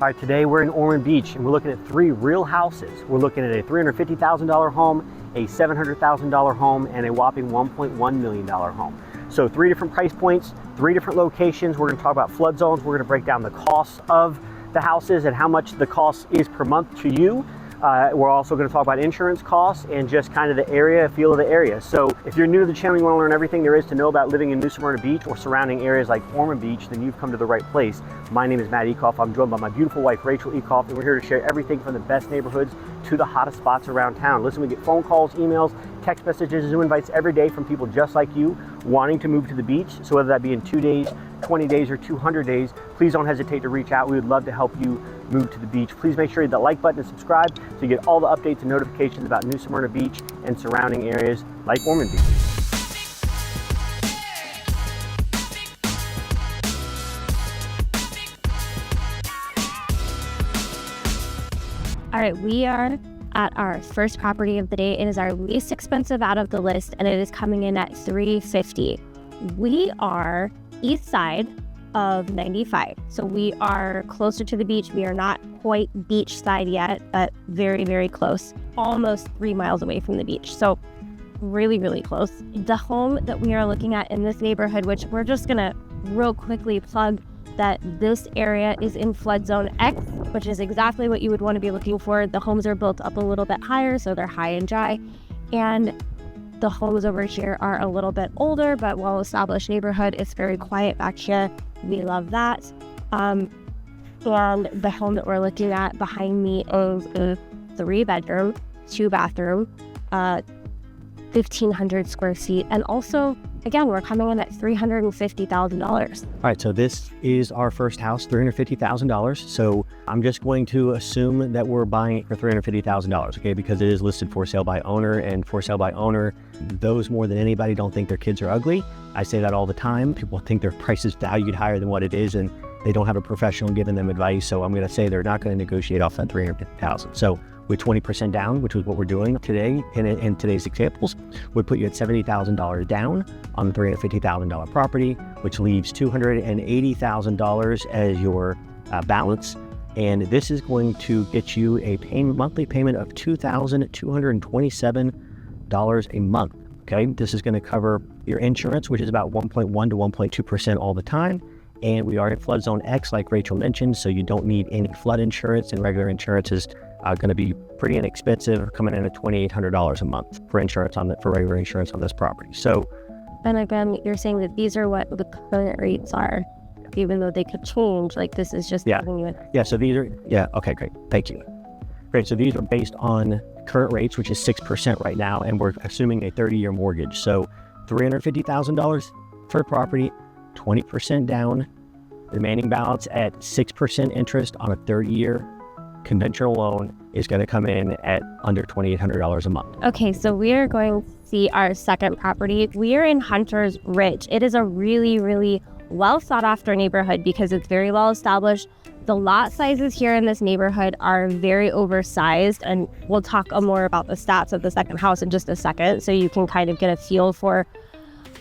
All right, today we're in Ormond Beach and we're looking at 3 real houses. We're looking at a $350,000 home, a $700,000 home, and a whopping $1.1 million home. So 3 different price points, 3 different locations. We're gonna talk about flood zones. We're gonna break down the costs of the houses and how much the cost is per month to you. We're also going to talk about insurance costs and just kind of the area, feel of the area. So if you're new to the channel, you want to learn everything there is to know about living in New Smyrna Beach or surrounding areas like Ormond Beach, then you've come to the right place. My name is Matt Ecoff. I'm joined by my beautiful wife, Rachel Ecoff, and we're here to share everything from the best neighborhoods to the hottest spots around town. Listen, we get phone calls, emails, text messages, Zoom invites every day from people just like you wanting to move to the beach. So whether that be in 2 days, 20 days, or 200 days, please don't hesitate to reach out. We would love to help you move to the beach. Please make sure you hit that like button and subscribe so you get all the updates and notifications about New Smyrna Beach and surrounding areas like Ormond Beach. All right, we are at our first property of the day. It is our least expensive out of the list, and it is coming in at $350,000. We are east side of 95, so we are closer to the beach. We are not quite beach side yet, but very, very close, almost 3 miles away from the beach. So really, really close. The home that we are looking at in this neighborhood, which we're just gonna real quickly plug that this area is in flood zone X, which is exactly what you would want to be looking for. The homes are built up a little bit higher, so they're high and dry. And the homes over here are a little bit older, but well-established neighborhood. It's very quiet back here. We love that. And the home that we're looking at behind me is a 3-bedroom, 2-bathroom, 1,500 square feet. And also, again, we're coming in at $350,000. All right, so this is our first house, $350,000. So I'm just going to assume that we're buying it for $350,000, okay? Because it is listed for sale by owner, and for sale by owner, those more than anybody don't think their kids are ugly. I say that all the time. People think their price is valued higher than what it is, and they don't have a professional giving them advice. So I'm gonna say they're not gonna negotiate off that $350,000. So with 20% down, which is what we're doing today in today's examples, would put you at $70,000 down on the $350,000 property, which leaves $280,000 as your balance. And this is going to get you a monthly payment of $2,227 a month. Okay, this is going to cover your insurance, which is about 1.1 to 1.2% all the time. And we are in flood zone X, like Rachel mentioned, so you don't need any flood insurance, and regular insurance is going to be pretty inexpensive, coming in at $2,800 a month for insurance for regular insurance on this property. So, and again, you're saying that these are what the current rates are, even though they could change. Like, this is just giving you so these are okay, great, thank you. Great, so these are based on current rates, which is 6% right now, and we're assuming a 30-year mortgage. So $350,000 for property, 20% down, remaining balance at 6% interest on a 30-year conventional loan is going to come in at under $2,800 a month. Okay, so we are going to see our second property. We are in Hunter's Ridge. It is a really, really well sought after neighborhood because it's very well established. The lot sizes here in this neighborhood are very oversized, and we'll talk more about the stats of the second house in just a second, so you can kind of get a feel for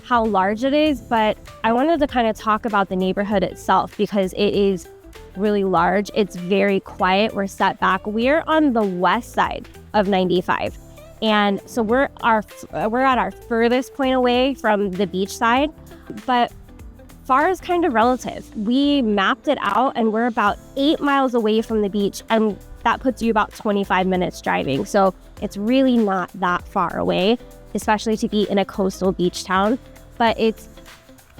how large it is. But I wanted to kind of talk about the neighborhood itself because it is really large. It's very quiet. We're set back. We're on the west side of 95, and so we're at our furthest point away from the beach side, but far is kind of relative. We mapped it out, and we're about 8 miles away from the beach, and that puts you about 25 minutes driving. So it's really not that far away, especially to be in a coastal beach town. But it's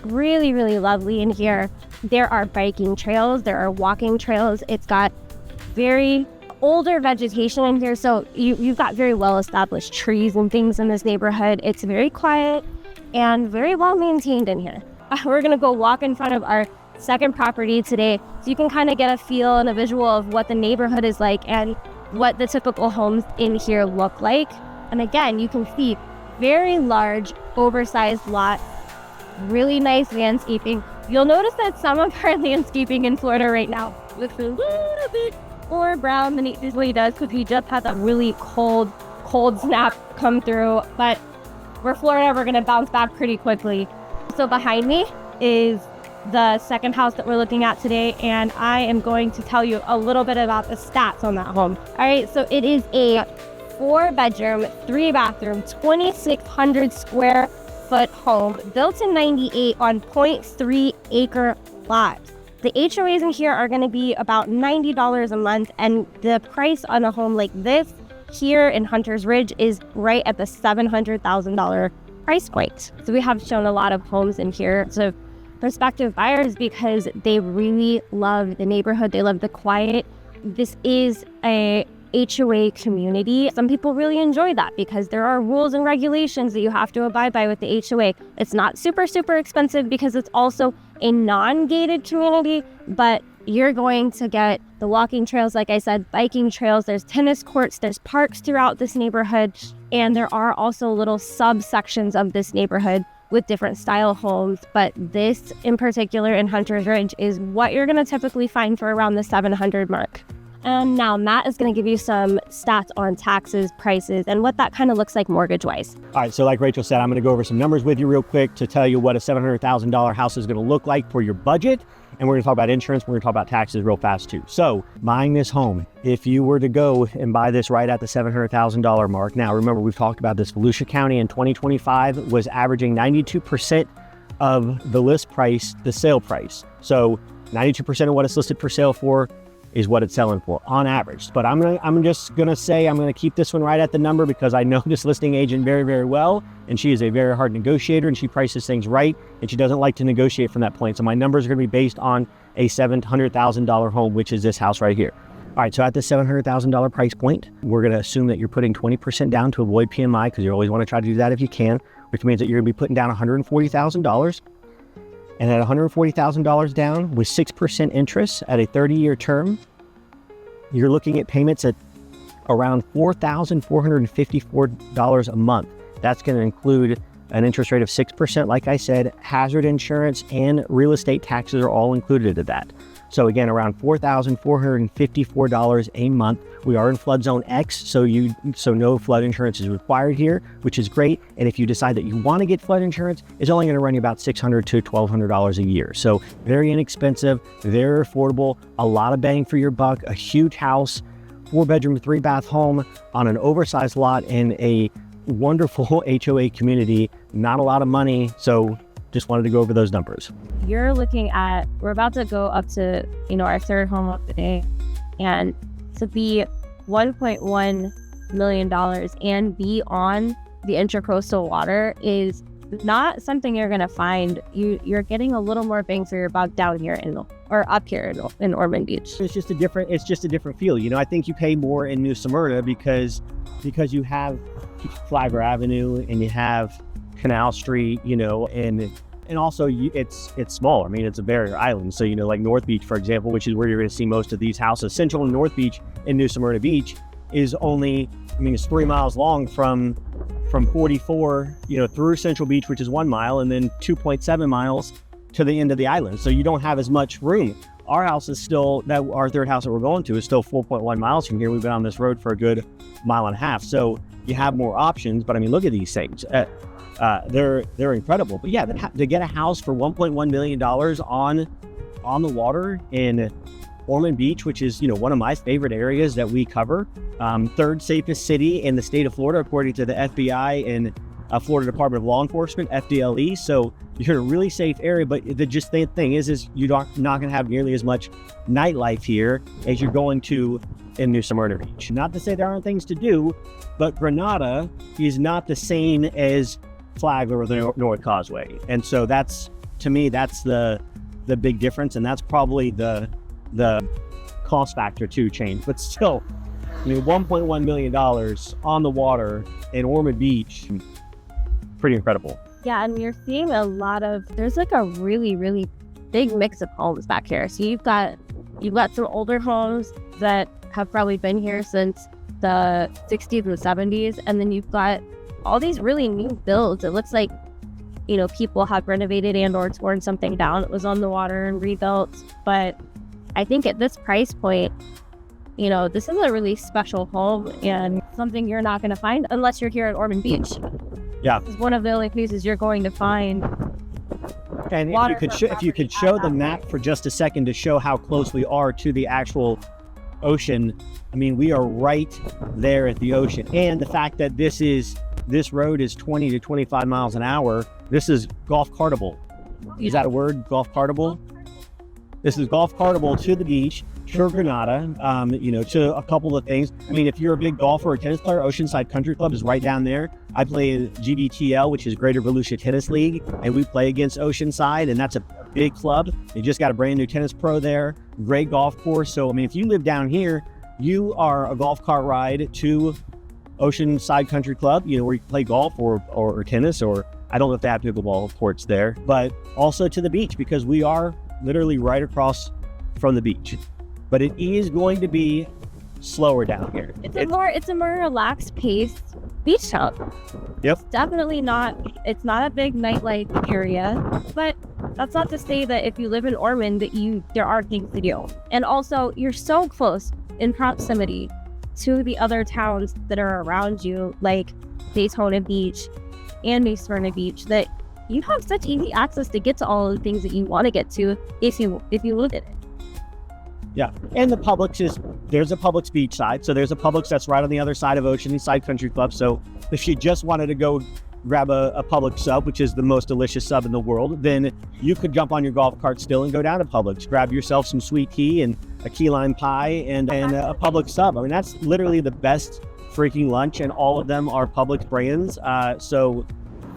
really, really lovely in here. There are biking trails, there are walking trails. It's got very older vegetation in here, so you've got very well-established trees and things in this neighborhood. It's very quiet and very well maintained in here. We're gonna go walk in front of our second property today, so you can kind of get a feel and a visual of what the neighborhood is like and what the typical homes in here look like. And again, you can see very large, oversized lot, really nice landscaping. You'll notice that some of our landscaping in Florida right now looks a little bit more brown than it usually does because we just had a really cold snap come through. But we're Florida, we're gonna bounce back pretty quickly. So behind me is the second house that we're looking at today, and I am going to tell you a little bit about the stats on that home. All right, so it is a 4-bedroom, 3-bathroom, 2,600 square foot home built in 98 on 0.3 acre lot. The HOAs in here are going to be about $90 a month, and the price on a home like this here in Hunter's Ridge is right at the $700,000 price point. So we have shown a lot of homes in here to prospective buyers because they really love the neighborhood. They love the quiet. This is a HOA community. Some people really enjoy that because there are rules and regulations that you have to abide by with the HOA. It's not super expensive because it's also a non-gated community, but you're going to get the walking trails, like I said, biking trails, there's tennis courts, there's parks throughout this neighborhood, and there are also little subsections of this neighborhood with different style homes, but this in particular in Hunter's Ridge is what you're gonna typically find for around the 700 mark. And now Matt is going to give you some stats on taxes, prices, and what that kind of looks like mortgage-wise. All right, so like Rachel said, I'm going to go over some numbers with you real quick to tell you what a $700,000 house is going to look like for your budget. And we're going to talk about insurance. We're going to talk about taxes real fast too. So buying this home, if you were to go and buy this right at the $700,000 mark. Now, remember, we've talked about this. Volusia County in 2025 was averaging 92% of the list price, the sale price. So 92% of what it's listed for sale for is what it's selling for on average. But I'm just gonna say I'm gonna keep this one right at the number because I know this listing agent very well, and she is a very hard negotiator, and she prices things right, and she doesn't like to negotiate from that point. So my numbers are gonna be based on a $700,000 home, which is this house right here. All right, so at the $700,000 price point, we're gonna assume that you're putting 20% down to avoid PMI, because you always wanna try to do that if you can, which means that you're gonna be putting down $140,000. And at $140,000 down with 6% interest at a 30-year term, you're looking at payments at around $4,454 a month. That's going to include an interest rate of 6%. Like I said, hazard insurance and real estate taxes are all included in that. So again, around $4,454 a month. We are in flood zone X, so no flood insurance is required here, which is great. And if you decide that you want to get flood insurance, it's only going to run you about $600 to $1,200 a year. So very inexpensive, very affordable, a lot of bang for your buck, a huge house, 4-bedroom, 3-bath home on an oversized lot in a wonderful HOA community. Not a lot of money, so just wanted to go over those numbers. You're looking at, we're about to go up to, our third home of the day, and to be $1.1 million and be on the intracoastal water is not something you're going to find. You're getting a little more bang for your buck down here up here in Ormond Beach. It's just a different feel. I think you pay more in New Smyrna because you have Flagler Avenue and you have Canal Street, and also it's smaller. I mean, it's a barrier island. So, like North Beach, for example, which is where you're going to see most of these houses. Central and North Beach in New Smyrna Beach is only, it's 3 miles long from 44, through Central Beach, which is 1 mile, and then 2.7 miles to the end of the island. So you don't have as much room. Our house is still, our third house that we're going to is still 4.1 miles from here. We've been on this road for a good 1.5 miles. So you have more options, but look at these things. They're incredible. But yeah, to get a house for $1.1 million on the water in Ormond Beach, which is one of my favorite areas that we cover, third safest city in the state of Florida according to the FBI and Florida Department of Law Enforcement, FDLE. So you're in a really safe area. But the thing is you're not going to have nearly as much nightlife here as you're going to in New Smyrna Beach. Not to say there aren't things to do, but Granada is not the same as Flagler or the North Causeway. And so to me, that's the big difference. And that's probably the cost factor to change. But still, $1.1 million on the water in Ormond Beach, pretty incredible. Yeah, and you're seeing there's like a really, really big mix of homes back here. So you've got some older homes that have probably been here since the 60s and 70s. And then you've got all these really new builds. It looks like, people have renovated and or torn something down. It was on the water and rebuilt. But I think at this price point, this is a really special home and something you're not going to find unless you're here at Ormond Beach. Yeah. It's one of the only places you're going to find And waterfront if you could show the map for just a second to show how close we are to the actual ocean. I mean, we are right there at the ocean. And the fact that this road is 20 to 25 miles an hour, this is golf cartable. Is that a word? Golf cartable? This is golf cartable to the beach, to Granada, to a couple of things. I mean, if you're a big golfer or tennis player, Oceanside Country Club is right down there. I play GBTL, which is Greater Volusia Tennis League, and we play against Oceanside, and that's a big club. They just got a brand new tennis pro there, great golf course. So, I mean, if you live down here, you are a golf cart ride to Oceanside Country Club, where you can play golf or tennis, or I don't know if they have pickleball courts there, but also to the beach, because we are literally right across from the beach. But it is going to be slower down here. It's a more relaxed paced beach town. Yep. It's not a big nightlife area, but that's not to say that if you live in Ormond that there are things to do. And also, you're so close in proximity to the other towns that are around you, like Daytona Beach and Smyrna Beach, that you have such easy access to get to all of the things that you want to get to if you look at it. Yeah, and the Publix there's a Publix beachside, so there's a Publix that's right on the other side of Oceanside Country Club. So if you just wanted to go grab a Publix sub, which is the most delicious sub in the world, then you could jump on your golf cart still and go down to Publix, grab yourself some sweet tea and a key lime pie and a Publix sub. I mean, that's literally the best freaking lunch, and all of them are Publix brands. All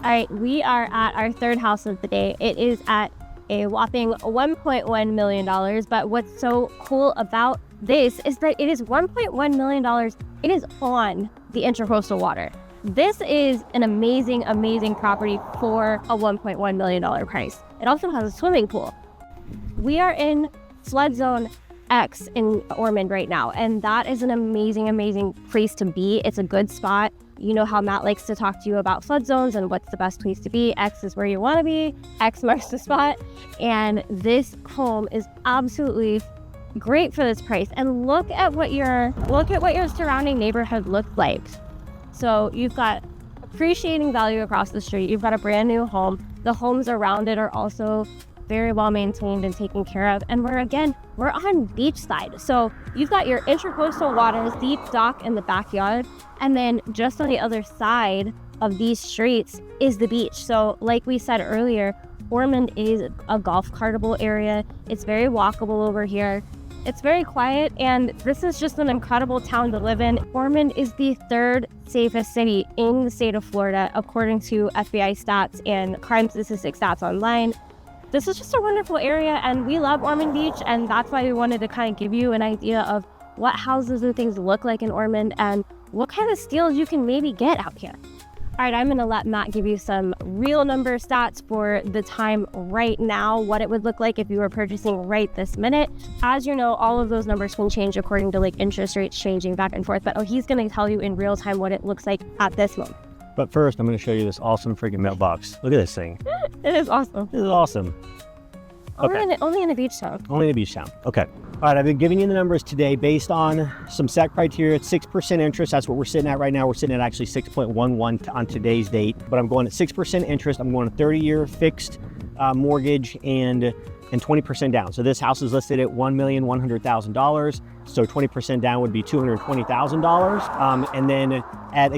right, we are at our third house of the day. It is at a whopping $1.1 million. But what's so cool about this is that it is $1.1 million. It is on the Intracoastal Water. This is an amazing, amazing property for a $1.1 million price. It also has a swimming pool. We are in flood zone X in Ormond right now, and that is an amazing, amazing place to be. It's a good spot. You know how Matt likes to talk to you about flood zones and what's the best place to be. X is where you want to be. X marks the spot. And this home is absolutely great for this price. And look at what your surrounding neighborhood looks like. So you've got appreciating value across the street. You've got a brand new home. The homes around it are also very well maintained and taken care of. And we're on beachside. So you've got your Intracoastal Waters, deep dock in the backyard. And then just on the other side of these streets is the beach. So like we said earlier, Ormond is a golf cartable area. It's very walkable over here. It's very quiet, and this is just an incredible town to live in. Ormond is the third safest city in the state of Florida, according to FBI stats and crime statistic stats online. This is just a wonderful area, and we love Ormond Beach, and that's why we wanted to kind of give you an idea of what houses and things look like in Ormond and what kind of steals you can maybe get out here. All right, I'm going to let Matt give you some real number stats for the time right now, what it would look like if you were purchasing right this minute. As you know, all of those numbers can change according to interest rates changing back and forth, but he's going to tell you in real time what it looks like at this moment. But first, I'm going to show you this awesome freaking mailbox. Look at this thing. It is awesome. This is awesome. Okay. Only in a beach town. Only in a beach town. Okay. All right, I've been giving you the numbers today based on some set criteria. It's 6% interest. That's what we're sitting at right now. We're sitting at actually 6.11 on today's date, but I'm going at 6% interest. I'm going a 30-year fixed mortgage and 20% down. So this house is listed at $1,100,000. So 20% down would be $220,000. And then at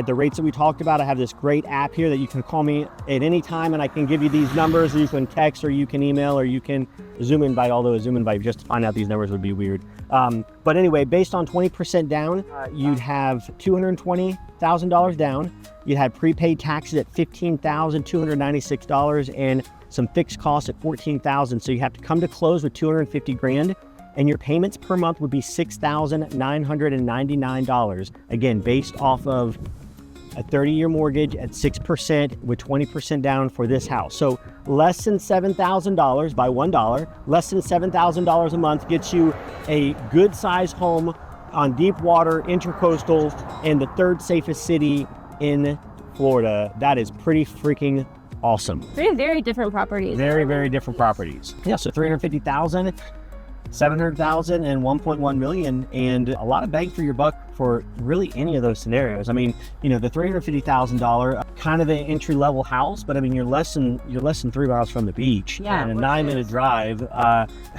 the rates that we talked about, I have this great app here that you can call me at any time and I can give you these numbers, or you can text, or you can email, or you can Zoom invite, although a Zoom invite just to find out these numbers would be weird. But anyway, based on 20% down, you'd have $220,000 down. You'd have prepaid taxes at $15,296 and some fixed costs at $14,000. So you have to come to close with $250,000. And your payments per month would be $6,999. Again, based off of a 30-year mortgage at 6% with 20% down for this house. So less than $7,000 by $1, less than $7,000 a month gets you a good size home on deep water, Intracoastal, and the third safest city in Florida. That is pretty freaking awesome. Three very different properties. Very, very different properties. Yeah, so $350,000. 700,000 and 1.1 million, and a lot of bang for your buck for really any of those scenarios. I mean, you know, the $350,000 kind of an entry level house, but I mean, you're less than 3 miles from the beach, and a 9-minute drive.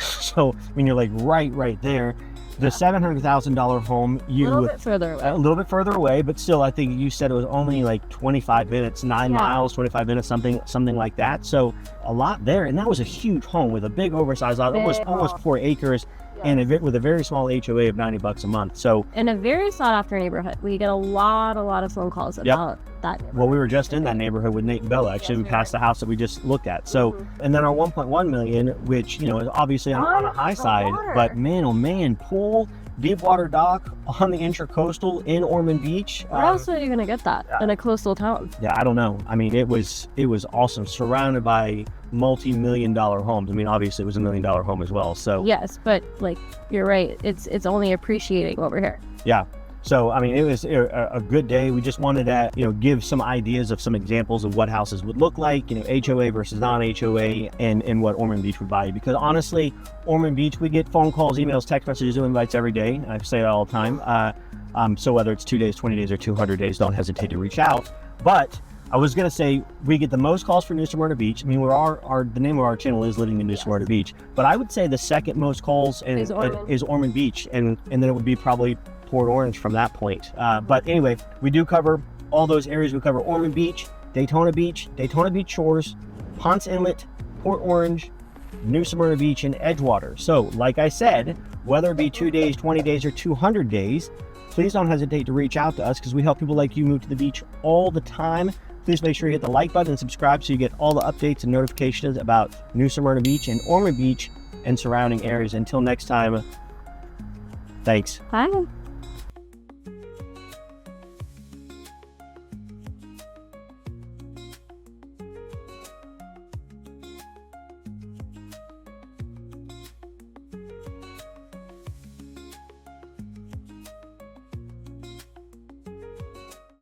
So I mean, you're like right there. The $700,000 home, a little bit further away. A little bit further away, but still, I think you said it was only like 25 minutes, 9 miles, 25 minutes, something like that. So a lot there, and that was a huge home with a big oversized lot, almost 4 acres, and with a very small HOA of $90 a month. So in a very sought after neighborhood, we get a lot of phone calls about that neighborhood. Well, we were just in that neighborhood with Nate and Bella. Actually, we passed the house that we just looked at. So, and then our 1.1 million, which, you know, is obviously on a high side, but man, oh man, pool, deep water dock on the intracoastal in Ormond Beach. Where else are you gonna get that in a coastal town? Yeah, I don't know. I mean, it was awesome, surrounded by multi-million-dollar homes. I mean, obviously it was $1 million home as well. So yes, but like you're right, it's only appreciating over here. Yeah. So, I mean, it was a good day. We just wanted to, you know, give some ideas of some examples of what houses would look like, you know, HOA versus non-HOA, and what Ormond Beach would buy you. Because honestly, Ormond Beach, we get phone calls, emails, text messages, and invites every day. I say it all the time. So whether it's 2 days, 20 days, or 200 days, don't hesitate to reach out. But I was going to say, we get the most calls for New Smyrna Beach. I mean, the name of our channel is Living in New Smyrna Beach. But I would say the second most calls is Ormond Beach, and then it would be probably Port Orange from that point. But anyway, we do cover all those areas. We cover Ormond Beach, Daytona Beach Shores, Ponce Inlet, Port Orange, New Smyrna Beach, and Edgewater. So like I said, whether it be 2 days, 20 days, or 200 days, please don't hesitate to reach out to us, because we help people like you move to the beach all the time. Please make sure you hit the like button and subscribe so you get all the updates and notifications about New Smyrna Beach and Ormond Beach and surrounding areas. Until next time, thanks. Bye.